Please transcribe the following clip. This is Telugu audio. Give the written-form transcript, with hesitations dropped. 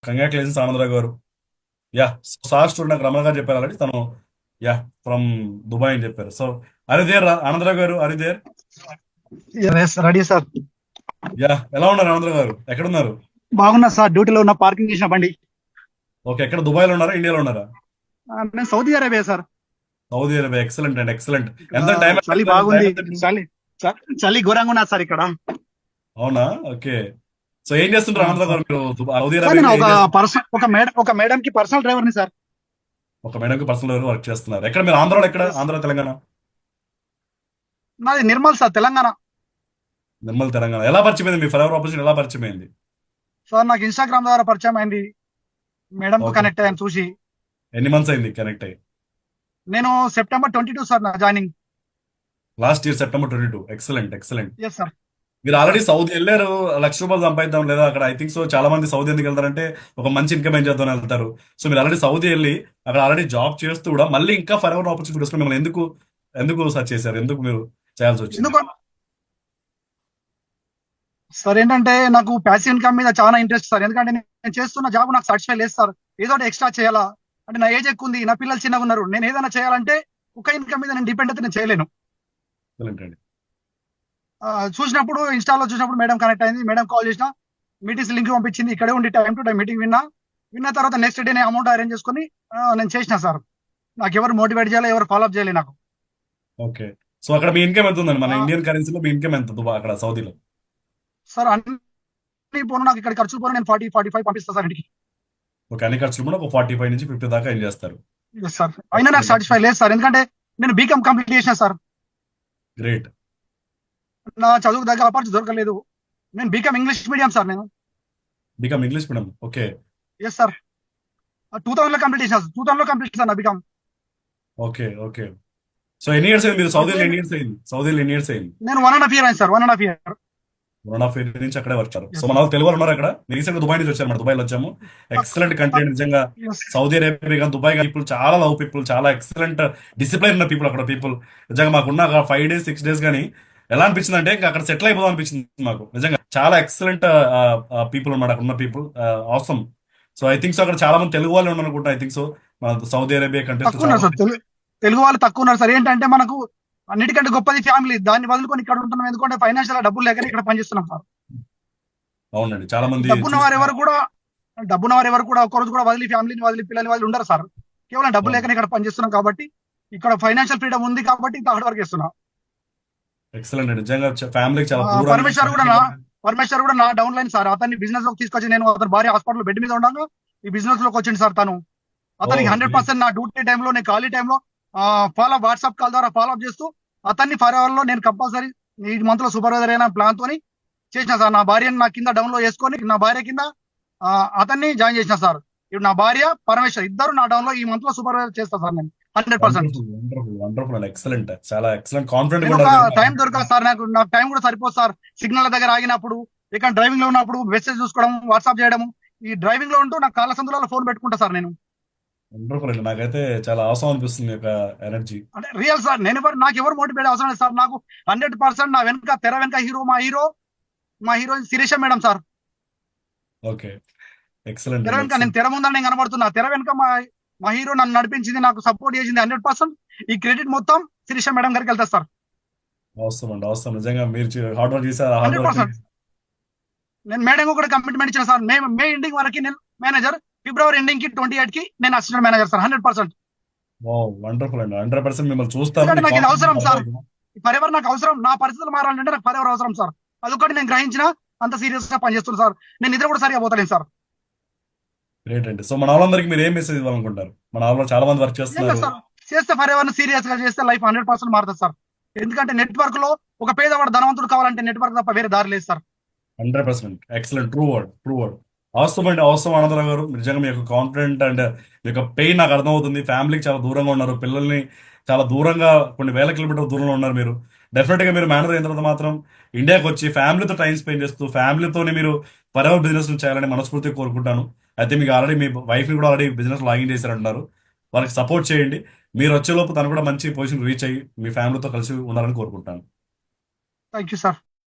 కంగ్రాచులేషన్స్ ఆనందరావు గారు. యా. సార్ స్టూడెంట్ నాకు రమణ గారు చెప్పారు ఆల్రెడీ తను. యా. ఫ్రమ్ దుబాయ్ అని చెప్పారు. సో అరిదేర్ ఆనందరావు గారు, అరిదేర్. Ready sir. యా, ఎలా ఉన్నారు ఆనందరావు గారు? ఎక్కడున్నారు? బాగున్నా సార్, డ్యూటీలో ఉన్న పార్కింగ్ చేసిన బండి. ఓకే, ఎక్కడ దుబాయ్లో ఉన్నారా, ఇండియాలో ఉన్నారా? నేను Saudi Arabia sir. Saudi Arabia. Excellent అండి, ఎక్సలెంట్. ఇక్కడ ఎంత టైం? చలి బాగుంది. చలి చలి ఘోరంగా ఉన్నది సార్ ఇక్కడ. అవునా? ఓకే. సో ఏం చేస్తుంటారు ఆనందరావు గారు మీరు సౌదీ సార్, నేను అరేబియా? ఒక మేడం కి పర్సనల్ డ్రైవర్ ని సార్. ఒక మేడం కి పర్సనల్ వర్క్ చేస్తున్నారు. ఎక్కడ మీరు ఆంధ్రాలో? ఎక్కడ? Yes. ఆంధ్ర, తెలంగాణ? నాది నిర్మల్ సార్, తెలంగాణ. నిర్మల్, తెలంగాణ. ఎలా పరిచయం అయింది? మీ ఫర్ ఆపర్చునిటీ ఎలా పరిచయం అయింది? సార్, నాకు ఇన్స్టాగ్రామ్ ద్వారా పరిచయం అయింది. మేడం కు ఓకే. కనెక్ట్ అయ్యాను చూసి. ఎన్ని మంత్స్ అయింది కనెక్ట్ అయ్యి? నేను September 22 సార్ నా joining. Last year September 22. Excellent, excellent. Yes sir. మీరు ఆల్రెడీ సౌదీ వెళ్ళారు. ₹1,00,000 సంపాదిద్దాం లేదా అక్కడ? I think so. చాలా మంది సౌదీ ఎందుకు వెళ్తారంటే ఒక మంచి ఇన్కమ్ ఏం చేద్దాం వెళ్తారు. సో మీరు ఆల్రెడీ సౌదీ వెళ్ళి అక్కడ ఆల్రెడీ జాబ్ చేస్తూ కూడా మళ్ళీ ఇంకా ఫర్ ఎవర్ ఆపర్చునిటీ వస్తుంది. మిమ్మల్ని ఎందుకు ఎందుకు సర్చ్ చేశారు? ఎందుకు మీరు చేయాల్సి వచ్చింది? ఎందుకు సార్, ఏంటంటే నాకు ప్యాసివ్ ఇన్కమ్ మీద చాలా ఇంట్రెస్ట్ సార్. ఎందుకంటే నేను చేస్తున్న జాబ్ నాకు సాటిస్ఫై లేదు సార్. ఏదో ఒకటి ఎక్స్ట్రా చేయాలా అంటే, నా ఏజ్ ఎక్కువ ఉంది, నా పిల్లలు చిన్నగా ఉన్నారు. నేను ఏదైనా చేయాలంటే ఒక ఇన్కమ్ మీద నేను డిపెండ్ అయితే నేను చేయలేను. ఎక్సలెంట్ అండి. చూసినప్పుడు ఇన్స్టాలో చూసినప్పుడు మేడం కనెక్ట్ అయింది. మేడం కాల్ చేసిన, మీటింగ్స్ లింక్ పంపించింది. ఇక్కడే ఉండి టైం టు టైం మీటింగ్ విన్న తర్వాత నెక్స్ట్ డే నేను అమౌంట్ అరేంజ్ చేసుకుని నేను చేసిన సార్. నాకు ఎవరు మోటివేట్ చేయాలి, ఎవరు ఫాలో అప్ చేయాలి నాకు. ఓకే. సో అక్కడ మీ ఇన్కమ్ ఎంత ఉందండి? మన ఆ, ఇండియన్ కరెన్సీలో మీ ఇన్కమ్ ఎంత అక్కడ సౌదీలో? సార్, అన్ని పోను నాకు ఇక్కడ ఖర్చులు పోను నేను 40-45 పంపిస్తాను సార్ ఇంటికి. ఓకే, అన్ని ఖర్చులు కూడా ఒక 45 నుంచి 50 దాకా ఏం చేస్తారు? Yes sir. అయినా నాకు సాటిస్ఫై లేదు సార్, ఎందుకంటే నేను బీకామ్ కంప్లీట్ చేసిన సార్. గ్రేట్. నా చదువుకు దగ్గర ఆపర్చునిటీ దొరకలేదు. నేను బీకామ్ ఇంగ్లీష్ మీడియం సార్. నేను BCom English medium. Okay. Yes sir. 2000 complete చేసిన 2000 కంప్లీట్ సార్ నా బీకామ్. ఓకే. ఓకే. సో ఎన్ని ఇయర్స్ అయింది మీరు సౌదీలో? అయితే ఎన్ని ఇయర్స్ అయింది సౌదీలో? ఎన్ని ఇయర్స్ అయింది? నేను 1.5 year అయింది సార్. 1.5 year. 1.5 year నుంచి అక్కడే వచ్చారు. సో ఎస్ మన వాళ్ళు తెలుగు వాళ్ళు ఉన్నారు అక్కడ. రీసెంట్ గా దుబాయ్ నుంచి వచ్చారు. మన దుబాయ్లో వచ్చాము. ఎక్సలెంట్ కంట్రీ నిజంగా. ఎస్ సౌదీ అరేబియా కానీ దుబాయ్ పీపుల్ చాలా లవ్ పీపుల్, చాలా ఎక్సలెంట్ డిసిప్లైన్ ఉన్న పీపుల్ అక్కడ పీపుల్. నిజంగా మాకున్న 5 days 6 days కానీ ఎలా అనిపించింది అంటే ఇంకా అక్కడ సెటిల్ అయిపోదాం అనిపించింది మాకు. నిజంగా చాలా ఎక్సలెంట్ పీపుల్ ఉన్నారు అక్కడ ఉన్న people. Awesome. So I think so అక్కడ చాలా మంది తెలుగు వాళ్ళు ఉన్నారు అనుకుంటా. ఐ థింక్ సో మన సౌదీ అరేబియా కంట్రీస్ లో తక్కువ చాలా ఉన్నారు సార్. తెలుగు వాళ్ళు తక్కువ ఉన్నారు సార్. ఏంటంటే మనకు అన్నిటికంటే గొప్పది ఫ్యామిలీ. దాన్ని వదులుకొని ఇక్కడ ఉంటున్నాం, ఎందుకంటే ఫైనాన్షియల్ డబ్బులు లేక ఇక్కడ పనిచేస్తున్నాం సార్. అవునండి, చాలా మంది డబ్బున్న వారు ఎవరు కూడా ఒక్కరోజు కూడా వదిలి ఫ్యామిలీని వదిలి పిల్లల్ని వదిలి ఉండరు సార్. కేవలం డబ్బు లేకనే ఇక్కడ పనిచేస్తున్నాం కాబట్టి, ఇక్కడ ఫైనాన్షియల్ ఫ్రీడమ్ ఉంది కాబట్టి ఇంత హార్డ్ వర్క్ చేస్తున్నాం. ఎక్సలెంట్ అండి. నిజంగా ఫ్యామిలీకి చాలా ఆ, దూరం నుంచి పరమేశ్వర్ కూడా నా డౌన్ లైన్ సార్. అతన్ని బిజినెస్ లోకి తీసుకొచ్చి, నేను అతని భార్య హాస్పిటల్ బెడ్ మీద ఉండగా ఈ బిజినెస్ లోకి వచ్చింది సార్ తను. అతనికి 100% నా డ్యూటీ టైంలో, నేను ఖాళీ టైంలో వాట్సాప్ కాల్ ద్వారా ఫాలో అప్ చేస్తూ అతన్ని ఫర్ అవర్ లో నేను కంపల్సరీ ఈ మంత్ లో సూపర్వైజర్ అయిన ప్లాన్ తోని చేసిన సార్. నా భార్యని నా కింద డౌన్ లో వేసుకొని నా భార్య కింద అతన్ని జాయిన్ చేసిన సార్. ఇప్పుడు నా భార్య పరమేశ్వర్ ఇద్దరు నా డౌన్ లో ఈ మంత్ లో సూపర్వైజర్ చేస్తా సార్ నేను 100%. వండర్ఫుల్, వండర్ఫుల్, వండర్ఫుల్ అండి. ఎక్సలెంట్, చాలా ఎక్సలెంట్ కాన్ఫిడెంట్ నేను కూడా ఒక ఉన్నారు టైం దొరకదు సార్. నాకు టైం కూడా సరిపోదు సార్. సిగ్నల్ దగ్గర ఆగినప్పుడు, ఇక డ్రైవింగ్ లో ఉన్నప్పుడు మెసేజ్ చూసుకోవడం, వాట్సాప్ చేయడం. ఈ డ్రైవింగ్ లో ఉంటూ నాకు కాళ్ళ సందులలో ఫోన్ పెట్టుకుంటా సార్ నేను. వండర్ఫుల్ అండి. నాకైతే చాలా అవసరం అనిపిస్తుంది మీ యొక్క ఎనర్జీ. అంటే రియల్ సార్. నాకు ఎవరు మోటివేట్ అవసరం లేదు సార్. నాకు 100% నా వెనక తెర వెనక మా heroine Shirisha madam sir. Okay. Excellent తెర అండి, వెనక నేను తెర ముందని నేను కనబడుతున్నా. తెర వెనక మా హీరో నన్ను నడిపించింది, నాకు సపోర్ట్ చేసింది. 100% ఈ క్రెడిట్ మొత్తం శిరీష మేడం గారికి వెళ్తా సార్. అవసరం అండి, అవసరం. నిజంగా మీరు హార్డ్ వర్క్ చేశారు. Hard work 100%. నేను మేడం కూడా కమిట్మెంట్ ఇచ్చిన సార్. మే ఎండింగ్ వరకు నేను మేనేజర్, ఫిబ్రవరి ఎండింగ్ కి 28 కి నేను అసిస్టెంట్ మేనేజర్ సార్. 100%. వండర్ఫుల్ అండి. 100% మిమ్మల్ని చూస్తాను. ఎందుకంటే మీ నాకు ఇది అవసరం కాన్ఫిడెన్స్ సార్. ఫర్ ఎవర్ నాకు అవసరం. నా పరిస్థితులు మారాలంటే నాకు ఫర్ ఎవర్ అవసరం సార్. అదొకటి నేను గ్రహించిన, అంత సీరియస్ గా పనిచేస్తున్నాను సార్. నేను నిద్ర కూడా సరిగా పోతలేను సార్. గ్రేట్ అండి. సో మన వాళ్ళందరికీ మీరు ఏం మెసేజ్ ఇవ్వాలనుకుంటారు? మన వాళ్ళు చాలా మంది వర్క్ ఏం లేదు చేస్తున్నారు. సార్. చేస్తే ఫర్ ఎవర్ సీరియస్ గా చేస్తే లైఫ్ 100% మారుతుంది సార్. ఎందుకంటే నెట్వర్క్ లో ఒక పేదవాడు ధనవంతుడు కావాలంటే నెట్వర్క్ తప్ప వేరే దారి లేదు sir. 100%. Excellent. True word, true word. అవసరం అండి, అవసరం ఆనందరావు గారు. నిజంగా మీ యొక్క కాన్ఫిడెంట్ అండ్ మీ యొక్క పెయిన్ నాకు అర్థమవుతుంది. ఫ్యామిలీకి చాలా దూరంగా ఉన్నారు, పిల్లల్ని చాలా దూరంగా కొన్ని వేల కిలోమీటర్ల దూరంలో ఉన్నారు మీరు. డెఫినెట్గా మీరు మేనేజర్ అయిన తర్వాత మాత్రం ఇండియాకి వచ్చి ఫ్యామిలీతో టైం స్పెండ్ చేస్తూ ఫ్యామిలీతోనే మీరు ఫర్ ఎవర్ బిజినెస్ చేయాలని మనస్ఫూర్తిగా కోరుకుంటాను. అయితే మీకు ఆల్రెడీ మీ వైఫ్ని కూడా ఆల్రెడీ బిజినెస్ లాగిన్ చేశారంటున్నారు. వాళ్ళకి సపోర్ట్ చేయండి. మీరు వచ్చేలోపు తను కూడా మంచి పొజిషన్ రీచ్ అయ్యి మీ ఫ్యామిలీతో కలిసి ఉండాలని కోరుకుంటాను. Thank you sir.